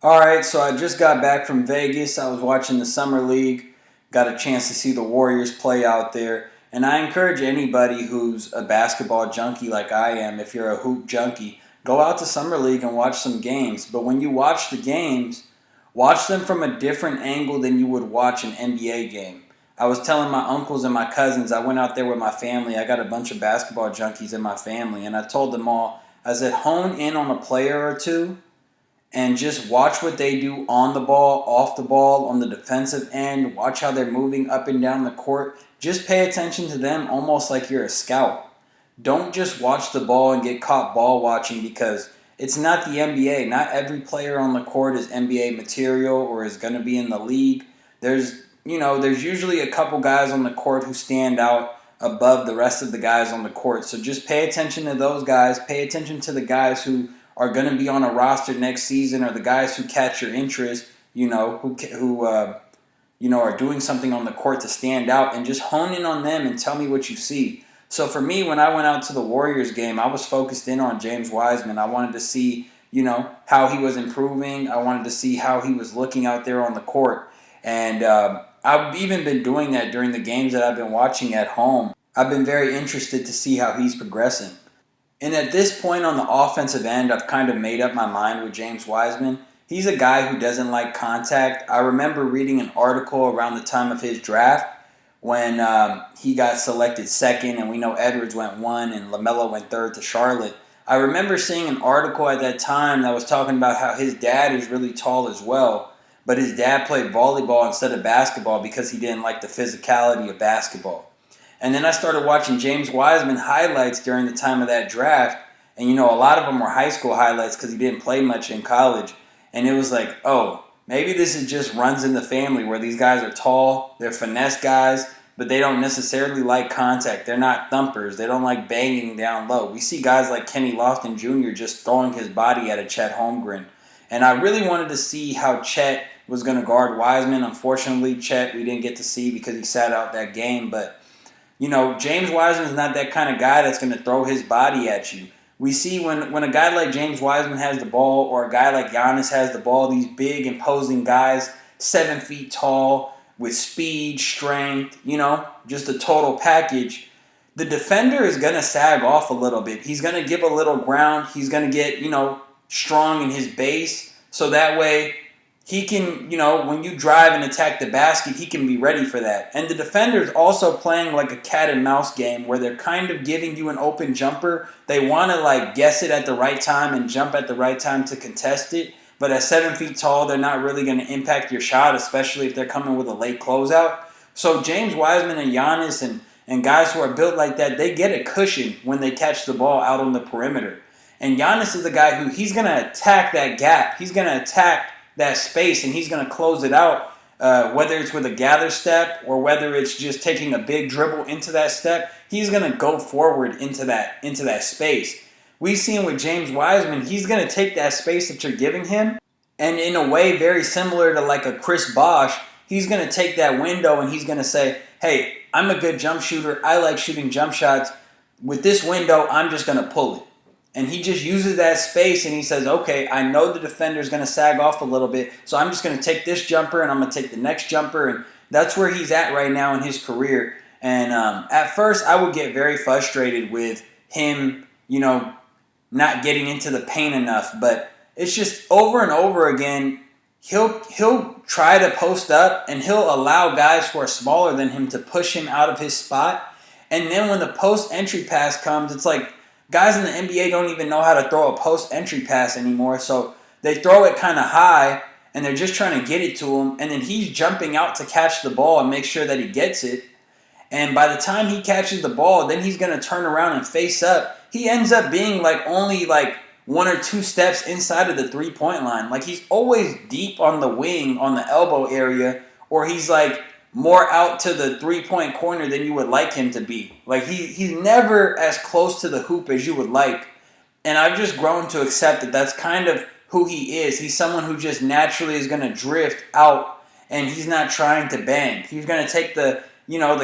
All right, so I just got back from Vegas. I was watching the Summer League, got a chance to see the Warriors play out there. And I encourage anybody who's a basketball junkie like I am, if you're a hoop junkie, go out to Summer League and watch some games. But when you watch the games, watch them from a different angle than you would watch an NBA game. I was telling my uncles and my cousins, I went out there with my family. I got a bunch of basketball junkies in my family, and I told them all, I said, hone in on a player or two and just watch what they do on the ball, off the ball, on the defensive end. Watch how they're moving up and down the court. Just pay attention to them almost like you're a scout. Don't just watch the ball and get caught ball watching because it's not the NBA. Not every player on the court is NBA material or is going to be in the league. There's usually a couple guys on the court who stand out above the rest of the guys on the court. So just pay attention to those guys. Pay attention to the guys who are going to be on a roster next season, or the guys who catch your interest, who are doing something on the court to stand out, and just hone in on them and tell me what you see. So for me, when I went out to the Warriors game, I was focused in on James Wiseman. I wanted to see, how he was improving. I wanted to see how he was looking out there on the court. And I've even been doing that during the games that I've been watching at home. I've been very interested to see how he's progressing. And at this point on the offensive end, I've kind of made up my mind with James Wiseman. He's a guy who doesn't like contact. I remember reading an article around the time of his draft when he got selected second, and we know Edwards went one and LaMelo went third to Charlotte. I remember seeing an article at that time that was talking about how his dad is really tall as well, but his dad played volleyball instead of basketball because he didn't like the physicality of basketball. And then I started watching James Wiseman highlights during the time of that draft. And, a lot of them were high school highlights because he didn't play much in college. And it was like, oh, maybe this is just runs in the family where these guys are tall, they're finesse guys, but they don't necessarily like contact. They're not thumpers. They don't like banging down low. We see guys like Kenny Lofton Jr. just throwing his body at a Chet Holmgren. And I really wanted to see how Chet was going to guard Wiseman. Unfortunately, Chet we didn't get to see because he sat out that game, but James Wiseman is not that kind of guy that's going to throw his body at you. We see when a guy like James Wiseman has the ball, or a guy like Giannis has the ball, these big, imposing guys, 7 feet tall, with speed, strength, just a total package, the defender is going to sag off a little bit. He's going to give a little ground. He's going to get, strong in his base. So that way he can, when you drive and attack the basket, he can be ready for that. And the defender's also playing like a cat and mouse game where they're kind of giving you an open jumper. They want to guess it at the right time and jump at the right time to contest it. But at 7 feet tall, they're not really going to impact your shot, especially if they're coming with a late closeout. So James Wiseman and Giannis and guys who are built like that, they get a cushion when they catch the ball out on the perimeter. And Giannis is the guy who he's going to attack that gap. He's going to attack that space, and he's going to close it out, whether it's with a gather step or whether it's just taking a big dribble into that step. He's going to go forward into that space. We've seen with James Wiseman, he's going to take that space that you're giving him, and in a way very similar to like a Chris Bosh, he's going to take that window and he's going to say, hey, I'm a good jump shooter. I like shooting jump shots. With this window, I'm just going to pull it. And he just uses that space and he says, okay, I know the defender's going to sag off a little bit, so I'm just going to take this jumper and I'm going to take the next jumper. And that's where he's at right now in his career. And at first, I would get very frustrated with him, not getting into the paint enough. But it's just over and over again, he'll try to post up and he'll allow guys who are smaller than him to push him out of his spot. And then when the post entry pass comes, it's like, guys in the NBA don't even know how to throw a post-entry pass anymore, so they throw it kind of high, and they're just trying to get it to him, and then he's jumping out to catch the ball and make sure that he gets it. And by the time he catches the ball, then he's going to turn around and face up. He ends up being only 1 or 2 steps inside of the three-point line. He's always deep on the wing, on the elbow area, or he's more out to the three-point corner than you would like him to be. He's never as close to the hoop as you would like. And I've just grown to accept that that's kind of who he is. He's someone who just naturally is going to drift out, and he's not trying to bang. He's going to take the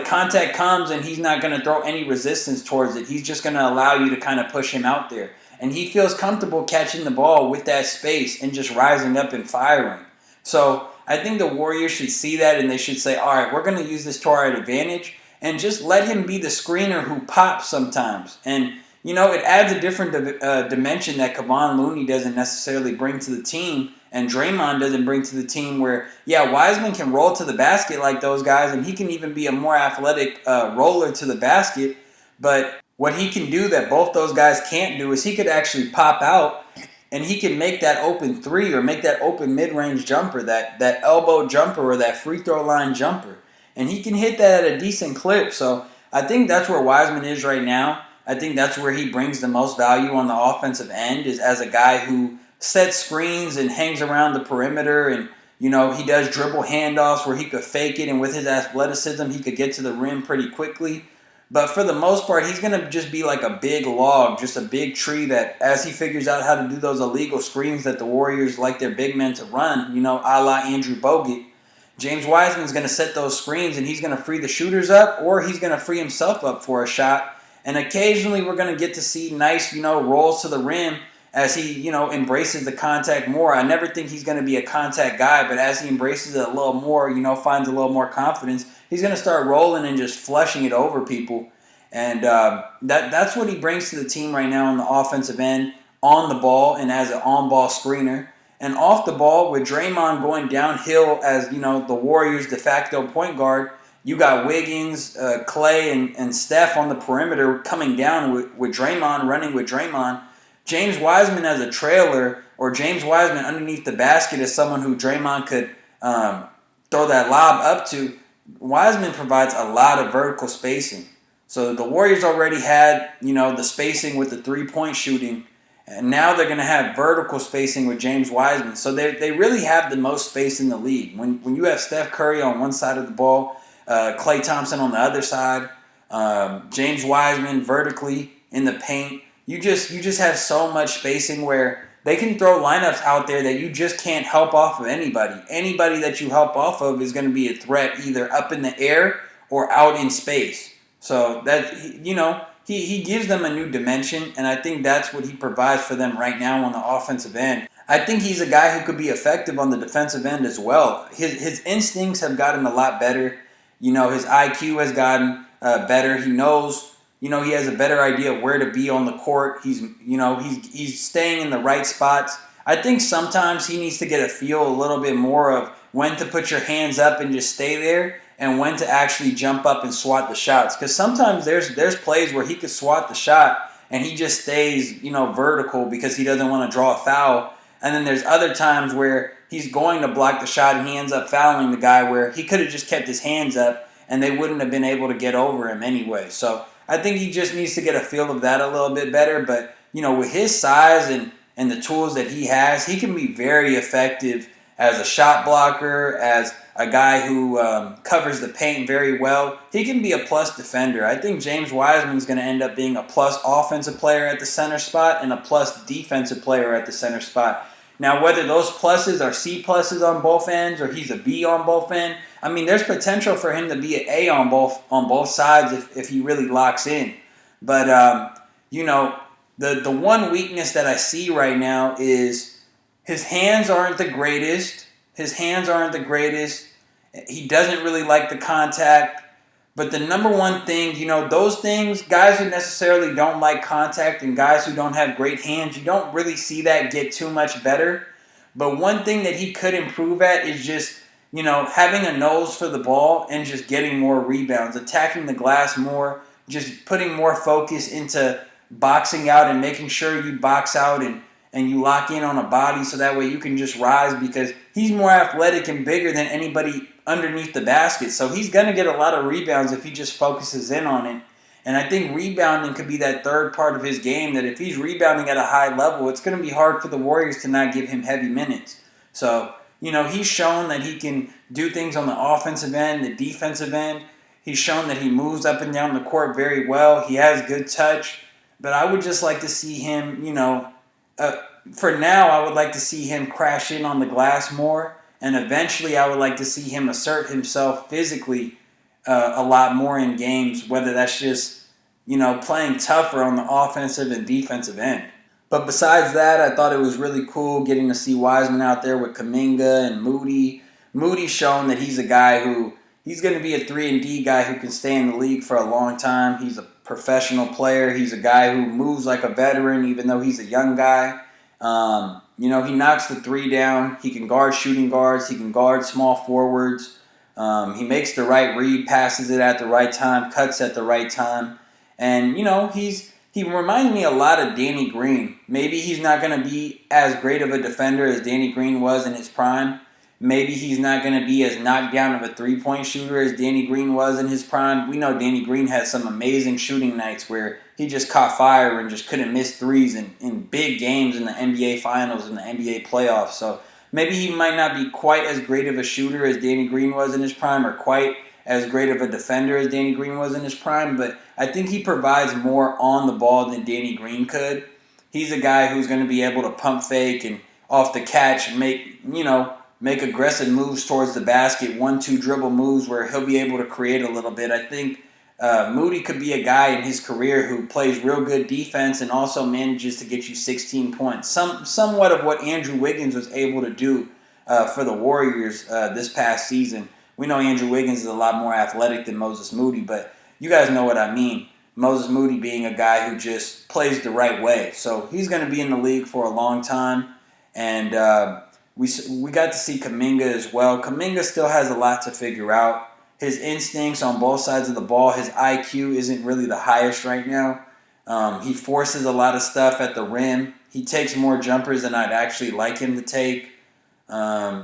contact comes, and he's not going to throw any resistance towards it. He's just going to allow you to kind of push him out there. and he feels comfortable catching the ball with that space and just rising up and firing. So I think the Warriors should see that, and they should say, all right, we're going to use this to our advantage and just let him be the screener who pops sometimes. And, it adds a different dimension that Kevon Looney doesn't necessarily bring to the team and Draymond doesn't bring to the team where, yeah, Wiseman can roll to the basket like those guys, and he can even be a more athletic roller to the basket. But what he can do that both those guys can't do is he could actually pop out and he can make that open three or make that open mid-range jumper, that elbow jumper or that free throw line jumper. And he can hit that at a decent clip. So I think that's where Wiseman is right now. I think that's where he brings the most value on the offensive end is as a guy who sets screens and hangs around the perimeter and, he does dribble handoffs where he could fake it and with his athleticism he could get to the rim pretty quickly. But for the most part, he's going to just be like a big log, just a big tree that as he figures out how to do those illegal screens that the Warriors like their big men to run, a la Andrew Bogut, James Wiseman's going to set those screens and he's going to free the shooters up or he's going to free himself up for a shot. And occasionally we're going to get to see nice, rolls to the rim as he, embraces the contact more. I never think he's going to be a contact guy, but as he embraces it a little more, finds a little more confidence, he's going to start rolling and just flushing it over people. And that's what he brings to the team right now on the offensive end, on the ball and as an on-ball screener. And off the ball, with Draymond going downhill as, the Warriors' de facto point guard, you got Wiggins, Clay, and Steph on the perimeter coming down with Draymond, running with Draymond. James Wiseman as a trailer or James Wiseman underneath the basket as someone who Draymond could throw that lob up to, Wiseman provides a lot of vertical spacing. So the Warriors already had, the spacing with the three-point shooting, and now they're going to have vertical spacing with James Wiseman. So they really have the most space in the league. When you have Steph Curry on one side of the ball, Klay Thompson on the other side, James Wiseman vertically in the paint, you just have so much spacing where they can throw lineups out there that you just can't help off of anybody. Anybody that you help off of is going to be a threat either up in the air or out in space. So that, he gives them a new dimension, and I think that's what he provides for them right now on the offensive end. I think he's a guy who could be effective on the defensive end as well. His instincts have gotten a lot better. His IQ has gotten better. He knows, he has a better idea of where to be on the court. He's staying in the right spots. I think sometimes he needs to get a feel a little bit more of when to put your hands up and just stay there and when to actually jump up and swat the shots. Because sometimes there's plays where he could swat the shot and he just stays, vertical because he doesn't want to draw a foul. And then there's other times where he's going to block the shot and he ends up fouling the guy where he could have just kept his hands up and they wouldn't have been able to get over him anyway. So I think he just needs to get a feel of that a little bit better. But, with his size and the tools that he has, he can be very effective as a shot blocker, as a guy who covers the paint very well. He can be a plus defender. I think James Wiseman is going to end up being a plus offensive player at the center spot and a plus defensive player at the center spot. Now, whether those pluses are C pluses on both ends or he's a B on both ends, I mean, there's potential for him to be an A on both sides if he really locks in. But, the one weakness that I see right now is his hands aren't the greatest. He doesn't really like the contact. But the number one thing, those things, guys who necessarily don't like contact and guys who don't have great hands, you don't really see that get too much better. But one thing that he could improve at is just, having a nose for the ball and just getting more rebounds, attacking the glass more, just putting more focus into boxing out and making sure you box out and you lock in on a body so that way you can just rise because he's more athletic and bigger than anybody underneath the basket. So he's going to get a lot of rebounds if he just focuses in on it. And I think rebounding could be that third part of his game that if he's rebounding at a high level, it's going to be hard for the Warriors to not give him heavy minutes. So, he's shown that he can do things on the offensive end, the defensive end. He's shown that he moves up and down the court very well. He has good touch. But I would just like to see him, for now, I would like to see him crash in on the glass more. And eventually, I would like to see him assert himself physically a lot more in games, whether that's just, playing tougher on the offensive and defensive end. But besides that, I thought it was really cool getting to see Wiseman out there with Kuminga and Moody. Moody's shown that he's a guy who he's going to be a 3-and-D guy who can stay in the league for a long time. He's a professional player. He's a guy who moves like a veteran, even though he's a young guy. He knocks the three down. He can guard shooting guards. He can guard small forwards. He makes the right read, passes it at the right time, cuts at the right time. And, he reminds me a lot of Danny Green. Maybe he's not going to be as great of a defender as Danny Green was in his prime. Maybe he's not going to be as knocked down of a three-point shooter as Danny Green was in his prime. We know Danny Green had some amazing shooting nights where he just caught fire and just couldn't miss threes in big games in the NBA Finals and the NBA playoffs. So maybe he might not be quite as great of a shooter as Danny Green was in his prime, or quite as great of a defender as Danny Green was in his prime, but I think he provides more on the ball than Danny Green could. He's a guy who's going to be able to pump fake and off the catch make aggressive moves towards the basket, 1-2 dribble moves where he'll be able to create a little bit. I think Moody could be a guy in his career who plays real good defense and also manages to get you 16 points. Somewhat of what Andrew Wiggins was able to do for the Warriors this past season. We know Andrew Wiggins is a lot more athletic than Moses Moody, but you guys know what I mean. Moses Moody being a guy who just plays the right way. So he's going to be in the league for a long time. And we got to see Kuminga as well. Kuminga still has a lot to figure out. His instincts on both sides of the ball, his IQ isn't really the highest right now. He forces a lot of stuff at the rim. He takes more jumpers than I'd actually like him to take.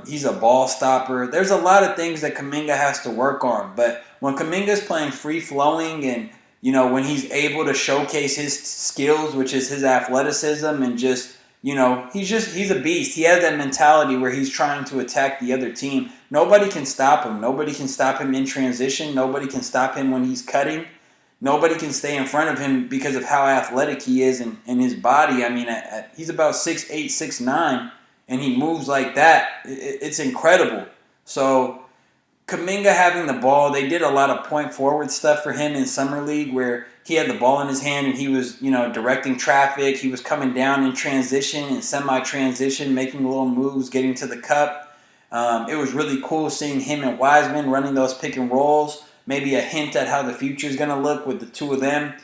He's a ball stopper. There's a lot of things that Kuminga has to work on. But when Kuminga's playing free-flowing and, when he's able to showcase his skills, which is his athleticism and just, he's a beast. He has that mentality where he's trying to attack the other team. Nobody can stop him. Nobody can stop him in transition. Nobody can stop him when he's cutting. Nobody can stay in front of him because of how athletic he is and his body. I mean, he's about 6'8", 6'9", and he moves like that. It's incredible. So Kuminga having the ball, they did a lot of point forward stuff for him in Summer League where he had the ball in his hand and he was, directing traffic. He was coming down in transition and semi-transition, making little moves, getting to the cup. It was really cool seeing him and Wiseman running those pick and rolls. Maybe a hint at how the future is going to look with the two of them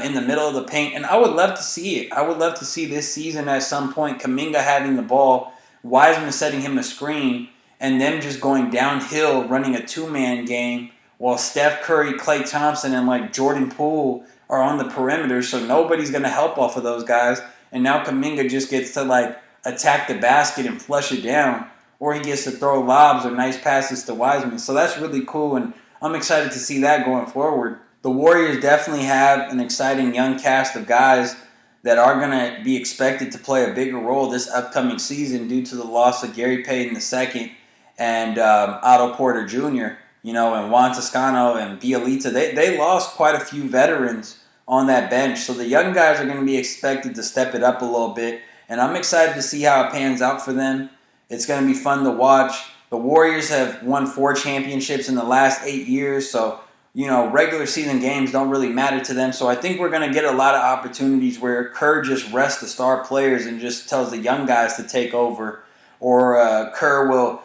in the middle of the paint. And I would love to see it. I would love to see this season at some point Kuminga having the ball, Wiseman setting him a screen, and them just going downhill, running a two-man game while Steph Curry, Klay Thompson, and Jordan Poole are on the perimeter, so nobody's going to help off of those guys. And now Kuminga just gets to attack the basket and flush it down, or he gets to throw lobs or nice passes to Wiseman. So that's really cool, and I'm excited to see that going forward. The Warriors definitely have an exciting young cast of guys that are going to be expected to play a bigger role this upcoming season due to the loss of Gary Payton II and Otto Porter Jr., and Juan Toscano and Bielitsa. They lost quite a few veterans on that bench. So the young guys are going to be expected to step it up a little bit. And I'm excited to see how it pans out for them. It's going to be fun to watch. The Warriors have won 4 championships in the last 8 years. So, regular season games don't really matter to them. So I think we're going to get a lot of opportunities where Kerr just rests the star players and just tells the young guys to take over. Or Kerr will,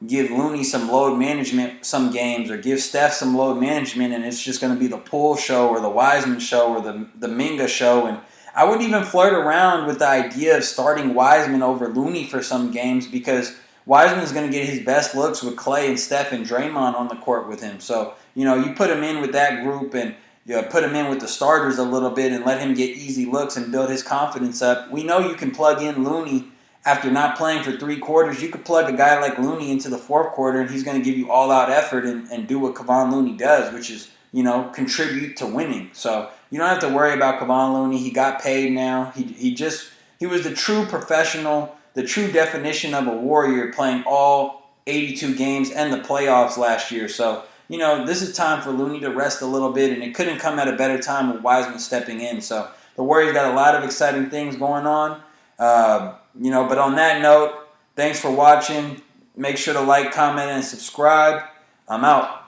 give Looney some load management some games, or give Steph some load management, and it's just going to be the Poole show or the Wiseman show or the Minga show. And I would even flirt around with the idea of starting Wiseman over Looney for some games, because Wiseman's going to get his best looks with Klay and Steph and Draymond on the court with him. So, you put him in with that group and put him in with the starters a little bit and let him get easy looks and build his confidence up. We know you can plug in Looney after not playing for 3 quarters. You could plug a guy like Looney into the 4th quarter and he's going to give you all-out effort and do what Kevon Looney does, which is, contribute to winning. So you don't have to worry about Kevon Looney. He got paid now. He was the true professional, the true definition of a Warrior, playing all 82 games and the playoffs last year. So, this is time for Looney to rest a little bit, and it couldn't come at a better time with Wiseman stepping in. So the Warriors got a lot of exciting things going on. But on that note, thanks for watching. Make sure to like, comment, and subscribe. I'm out.